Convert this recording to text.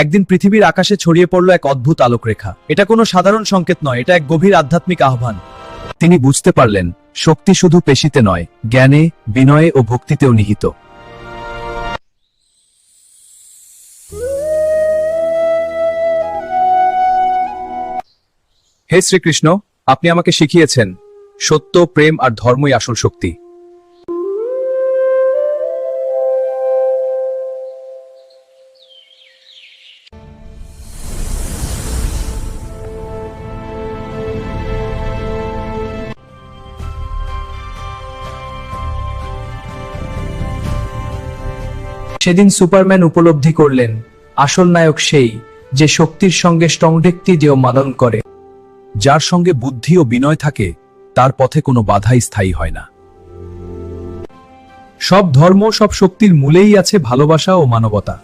একদিন পৃথিবীর আকাশে ছড়িয়ে পড়ল এক অদ্ভুত আলোকরেখা। এটা কোনো সাধারণ সংকেত নয়, এটা এক গভীর আধ্যাত্মিক আহ্বান। তিনি বুঝতে পারলেন, শক্তি শুধু পেশিতে নয়, জ্ঞানে, বিনয়ে ও ভক্তিতেও নিহিত। হে শ্রীকৃষ্ণ, আপনি আমাকে শিখিয়েছেন সত্য, প্রেম আর ধর্মই আসল শক্তি। সেদিন সুপারম্যান উপলব্ধি করলেন, আসল নায়ক সেই যে শক্তির সঙ্গে স্ট্রংডেকটি যেও মানন করে। যার সঙ্গে বুদ্ধি ও বিনয় থাকে, তার পথে কোনো বাধাই স্থায়ী হয় না। সব ধর্ম, সব শক্তির মূলেই আছে ভালোবাসা ও মানবতা।